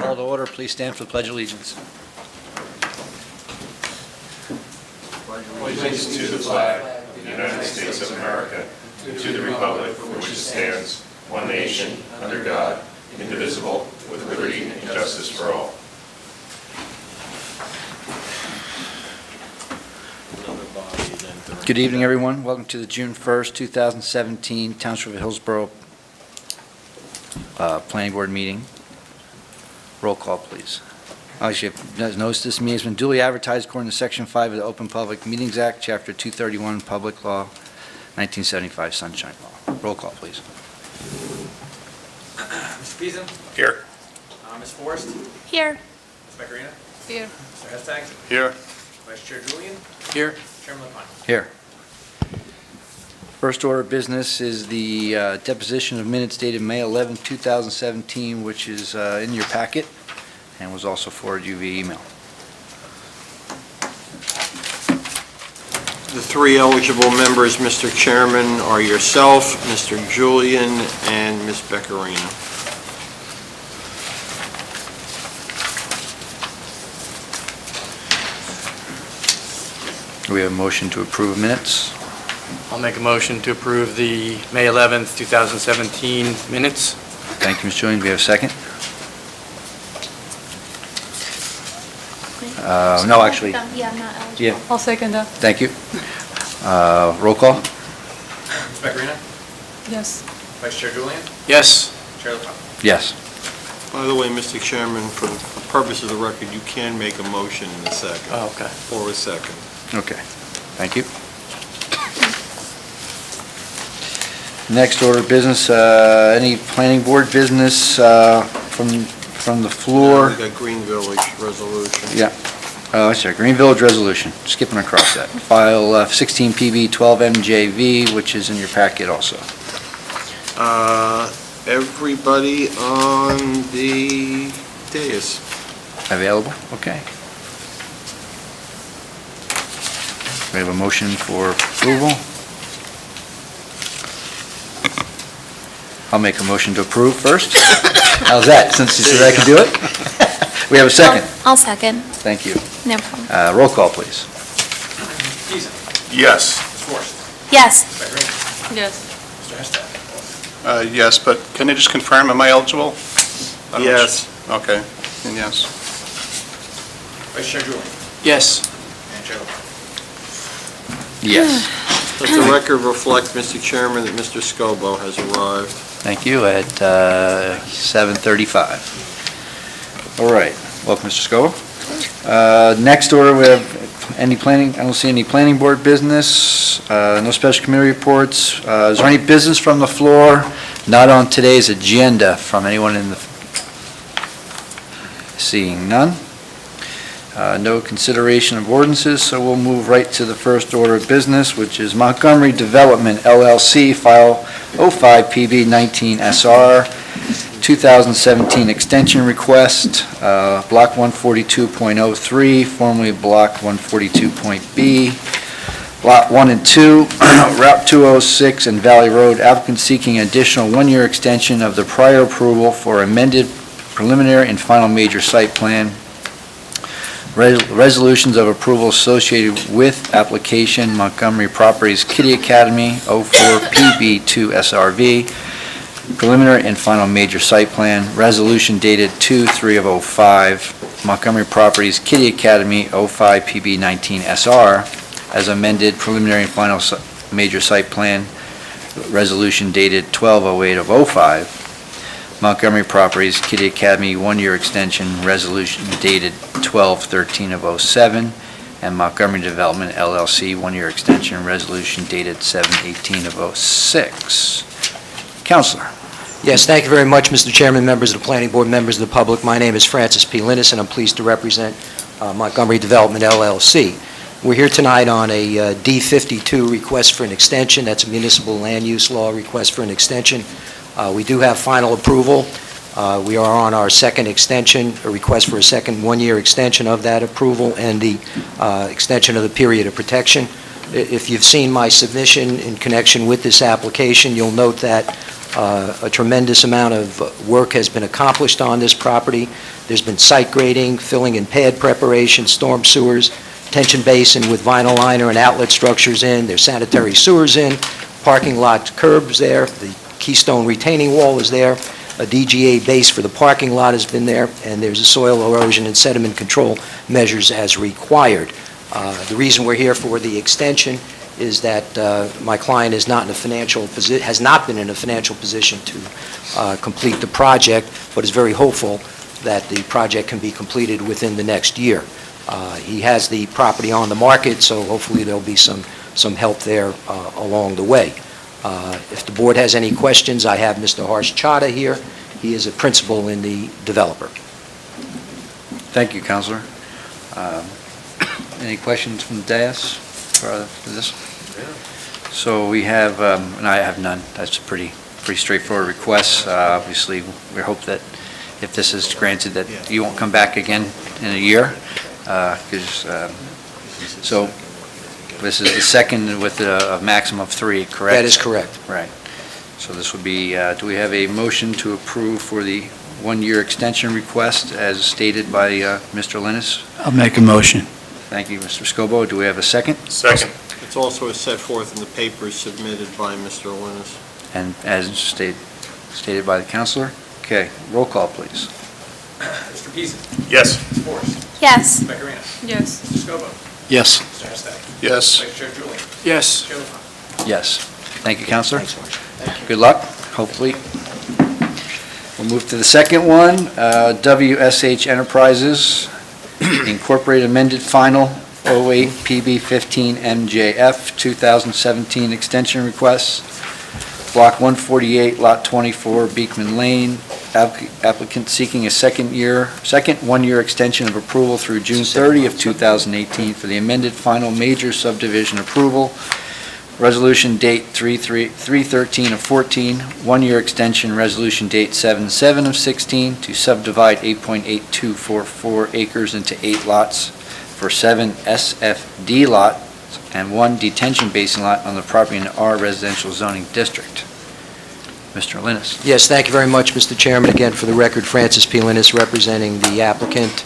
Call to order. Please stand for the Pledge of Allegiance. Allegiance to the flag of the United States of America, and to the republic for which it stands, one nation, under God, indivisible, with liberty and justice for all. Good evening, everyone. Welcome to the June 1st, 2017 Township of Hillsborough Planning Board meeting. Roll call, please. Actually, as noticed, this meeting has been duly advertised according to Section 5 of the Open Public Meetings Act, Chapter 231, Public Law, 1975, Sunshine Law. Roll call, please. Mr. Beeson? Here. Ms. Forrest? Here. Ms. Beccarina? Here. Mr. Hestag? Here. Vice Chair Julian? Here. Chairman LaPlante? Here. First order of business is the deposition of minutes dated May 11, 2017, which is in your packet and was also forwarded you via email. The three eligible members, Mr. Chairman, are yourself, Mr. Julian, and Ms. Beccarina. We have a motion to approve minutes. I'll make a motion to approve the May 11th, 2017 minutes. Thank you, Ms. Julian. Do we have a second? No, actually, Yeah, I'm not eligible. yeah, I'll second that. thank you. Roll call? Ms. Beccarina? Yes. Vice Chair Julian? Yes. Chair LaPlante? Yes. By the way, Mr. Chairman, for the purpose of the record, you can make a motion in a second, Oh, okay. or a second. Okay, thank you. Next order of business, any planning board business from the floor? We got Green Village resolution. Yeah. Sorry, Green Village Resolution, skipping across that. File 16 PB 12 MJV, which is in your packet also. Everybody on the dais. Available? Okay. We have a motion for approval. I'll make a motion to approve first. How's that, since you said I could do it? We have a second. I'll second. Thank you. No problem. Roll call, please. Mr. Beeson? Yes. Ms. Forrest? Yes. Ms. Beccarina? Yes. Mr. Hestag? Yes, but can I just confirm, am I eligible? Yes. Okay, and yes. Vice Chair Julian? Yes. And Chair LaPlante? Yes. Let the record reflect, Mr. Chairman, that Mr. Scobo has arrived. Thank you, at 7:35. All right, welcome, Mr. Scoville. Next order, we have any planning, I don't see any planning board business, no special committee reports. Is there any business from the floor not on today's agenda from anyone in the, seeing none? No consideration of ordinances, so we'll move right to the first order of business, which is Montgomery Development LLC, file 05 PB 19 SR, 2017 extension request, block 142.03, formerly block 142.B, lot 1 and 2, Route 206 and Valley Road, applicant seeking additional one-year extension of the prior approval for amended preliminary and final major site plan. Resolutions of approval associated with application Montgomery Properties Kitty Academy 04 PB2 SRV, preliminary and final major site plan, resolution dated 2/3/05, Montgomery Properties Kitty Academy 05 PB19 SR, as amended preliminary and final major site plan, resolution dated 12/08/05, Montgomery Properties Kitty Academy one-year extension, resolution dated 12/13/07, and Montgomery Development LLC one-year extension, resolution dated 7/18/06. Counselor. Yes, thank you very much, Mr. Chairman, members of the Planning Board, members of the public. My name is Francis P. Linus, and I'm pleased to represent Montgomery Development LLC. We're here tonight on a D52 request for an extension. That's a municipal land use law request for an extension. We do have final approval. We are on our second extension, a request for a second one-year extension of that approval and the extension of the period of protection. If you've seen my submission in connection with this application, you'll note that A tremendous amount of work has been accomplished on this property. There's been site grading, filling and pad preparation, storm sewers, tension basin with vinyl liner and outlet structures in, there's sanitary sewers in, parking lot curbs there, the keystone retaining wall is there, a DGA base for the parking lot has been there, and there's a soil erosion and sediment control measures as required. The reason we're here for the extension is that my client is not in a has not been in a financial position to complete the project, but is very hopeful that the project can be completed within the next year. He has the property on the market, so hopefully there'll be some help there along the way. If the board has any questions, I have Mr. Harsh Chadha here. He is a principal in the developer. Thank you, Counselor. Any questions from the dais for this? So we have, and I have none. That's a pretty straightforward request. Obviously, we hope that if this is granted, that you won't come back again in a year. So this is the second with a maximum of 3, correct? That is correct. Right. So this would be, do we have a motion to approve for the 1-year extension request as stated by Mr. Linus? I'll make a motion. Thank you, Mr. Scobo. Do we have a second? Second. It's also set forth in the papers submitted by Mr. Linus. And as stated by the counselor? Okay, roll call, please. Mr. Peasy. Yes. Ms. Forrest. Yes. Ms. Pecorino. Yes. Mr. Scobo. Yes. Mr. Hustak. Yes. Vice Chair Julian. Yes. Chair LaFont. Yes. Thank you, counselor. Thanks, Mark. Good luck, hopefully. We'll move to the second one, WSH Enterprises Incorporated Amended Final 08 PB 15 MJF 2017 Extension Request, Block 148, Lot 24, Beekman Lane. Applicant seeking a second 1-year extension of approval through June 30 of 2018 for the amended final major subdivision approval. Resolution date 3/13 of 14, 1-year extension, resolution date 7/7 of 16 to subdivide 8.8244 acres into 8 lots for 7 SFD lots and 1 detention basin lot on the property in the R residential zoning district. Mr. Linus. Yes, thank you very much, Mr. Chairman. Again, for the record, Francis P. Linus representing the applicant.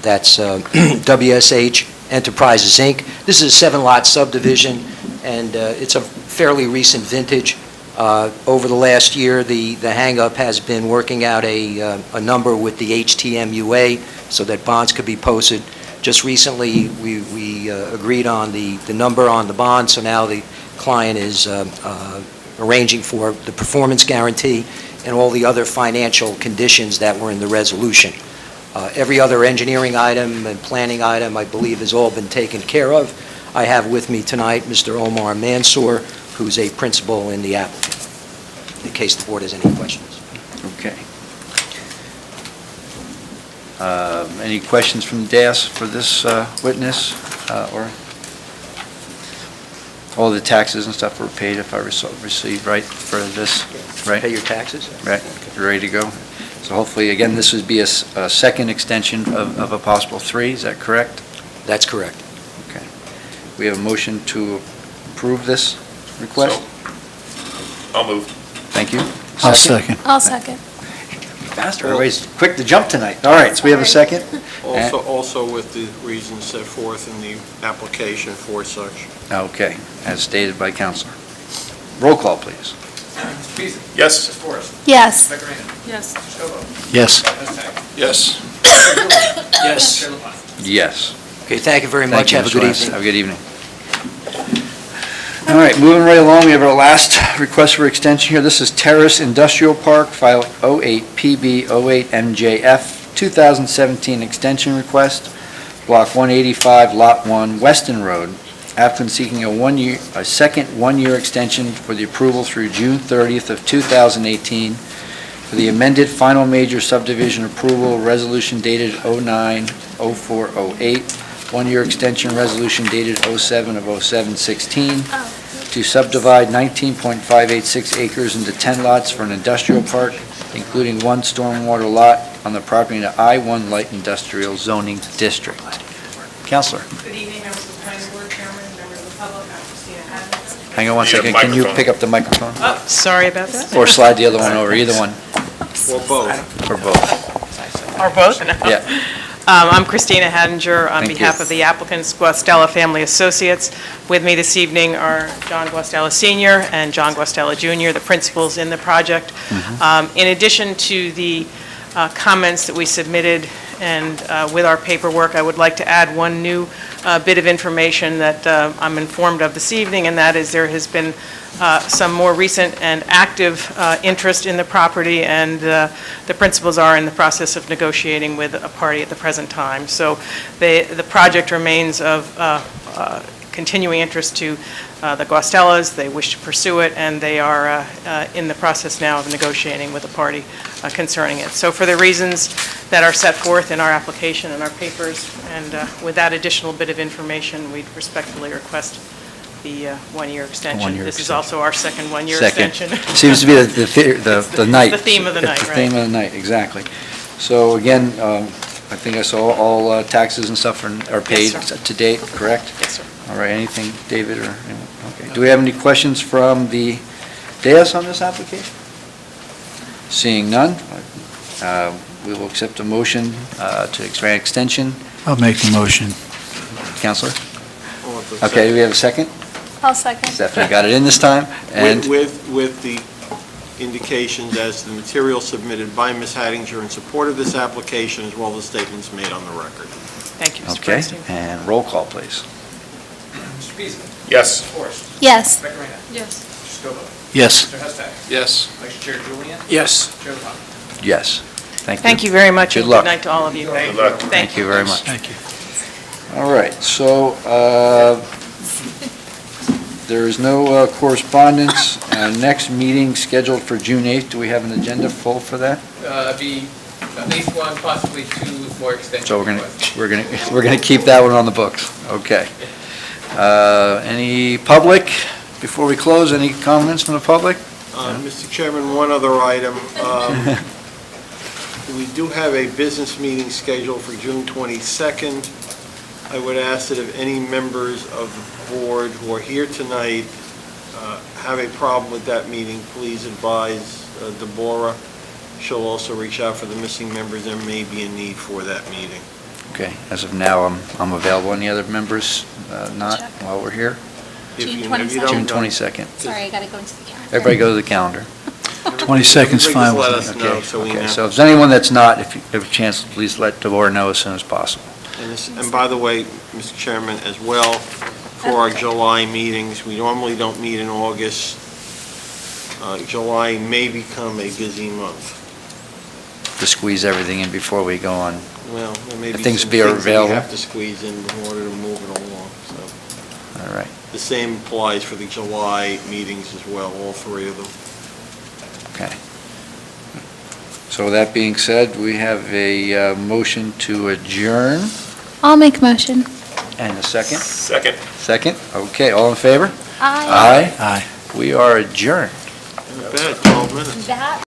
That's WSH Enterprises Inc. This is a 7-lot subdivision, and it's a fairly recent vintage. Over the last year, the hang-up has been working out a number with the HTMUA so that bonds could be posted. Just recently, we agreed on the number on the bond, so now the client is arranging for the performance guarantee and all the other financial conditions that were in the resolution. Every other engineering item and planning item, I believe, has all been taken care of. I have with me tonight Mr. Omar Mansour, who's a principal in the applicant, in case the board has any questions. Okay. Any questions from the dais for this witness? Or all the taxes and stuff were paid if I received right for this, right? Pay your taxes? Right, you're ready to go. So hopefully, again, this would be a second extension of a possible 3, is that correct? That's correct. Okay. We have a motion to approve this request? I'll move. Thank you. I'll second. I'll second. Faster, everybody's quick to jump tonight. All right, so we have a second? Also with the reasons set forth in the application for such. Okay, as stated by Counselor. Roll call, please. Mr. Peasy. Yes. Ms. Forrest. Yes. Ms. Pecorino. Yes. Mr. Scobo. Yes. Mr. Hustak. Yes. Chair Julian. Yes. Chair LaFont. Yes. Okay, thank you very Thank much. you, Have a Mr. good Lance. evening. Have a good evening. All right, moving right along, we have our last request for extension here. This is Terrace Industrial Park, file 08 PB 08 MJF 2017 extension request, block 185, lot 1, Weston Road. Applicant seeking a second 1-year extension for the approval through June 30th of 2018 for the amended final major subdivision approval, resolution dated 09/04/08, 1-year extension resolution dated 07/07/16 to subdivide 19.586 acres into 10 lots for an industrial park, including 1 stormwater lot on the property in the I-1 Light Industrial Zoning District. Counselor. Good evening, members of the planning board, chairman, members of the public. I'm Christina Adams. Hang on one Need a second, can you microphone. pick up the microphone? Oh, sorry about that. Or slide the other one over, either one, Or both? or both. Or both? Yeah. I'm Christina Hadinger on Thank behalf you. of the applicants, Guastella Family Associates. With me this evening are John Guastella Sr. and John Guastella Jr., the principals in the project. In addition to the comments that we submitted and with our paperwork, I would like to add one new bit of information that I'm informed of this evening, and that is there has been some more recent and active interest in the property, and the principals are in the process of negotiating with a party at the present time. So the project remains of continuing interest to the Guastellas. They wish to pursue it, and they are in the process now of negotiating with a party concerning it. So for the reasons that are set forth in our application and our papers, and with that additional bit of information, we respectfully request the one-year extension. One-year This is extension. also our second one-year Second. extension. Seems to be the night. The theme of the night, It's the right. theme of the night, exactly. So again, I think I saw all taxes and stuff are paid Yes, sir. to date, correct? Yes, sir. All right, anything, David, or anyone? Okay. Do we have any questions from the dais on this application? Seeing none, we will accept a motion to grant extension. I'll make the motion. Counselor? Or the Okay, do we have a second? I'll second. Stephanie got it in this time, and With the indications as to the material submitted by Ms. Hadinger in support of this application, as well as statements made on the record. Thank you, Mr. okay, Bernstein. and roll call, please. Mr. Beasley? Yes. Mr. Forrest? Yes. Becker Reyna? Yes. Mr. Scobah? Yes. Mr. Hustak? Yes. Vice Chair Julian? Yes. Chair LaFawn? Yes. Thank you. Thank you very much, Good and luck. good night to all of you. Good luck. Thank you very much. Thank you. All right, so there is no correspondence. Next meeting scheduled for June 8th. Do we have an agenda full for that? Be at least one, possibly two more extensions. So we're gonna keep that one on the books. Okay. Any public, before we close, any comments from the public? Mr. Chairman, one other item. We do have a business meeting scheduled for June 22nd. I would ask that if any members of the board who are here tonight have a problem with that meeting, please advise Deborah. She'll also reach out for the missing members. There may be a need for that meeting. Okay, as of now, I'm available. Any other members not Check. while we're here? If June you- if you 22nd. don't June know- 22nd. Sorry, I gotta go into the calendar. Everybody go to the calendar. 22nd's Everybody fine just let with us me. know Okay, so we okay. know. So if there's anyone that's not, if you have a chance, please let Deborah know as soon as possible. And by the way, Mr. Chairman, as well, for our July meetings, we normally don't meet in August. July may become a busy month. To squeeze everything in before we go on. Well, there may be Things some be things that available. we have to squeeze in in order to move it along. So All right. the same applies for the July meetings as well, all three of them. Okay. So with that being said, we have a motion to adjourn, I'll make a motion. and a second? Second. Second? Okay, all in favor? Aye. Aye. We are adjourned. Not bad, 12 minutes. That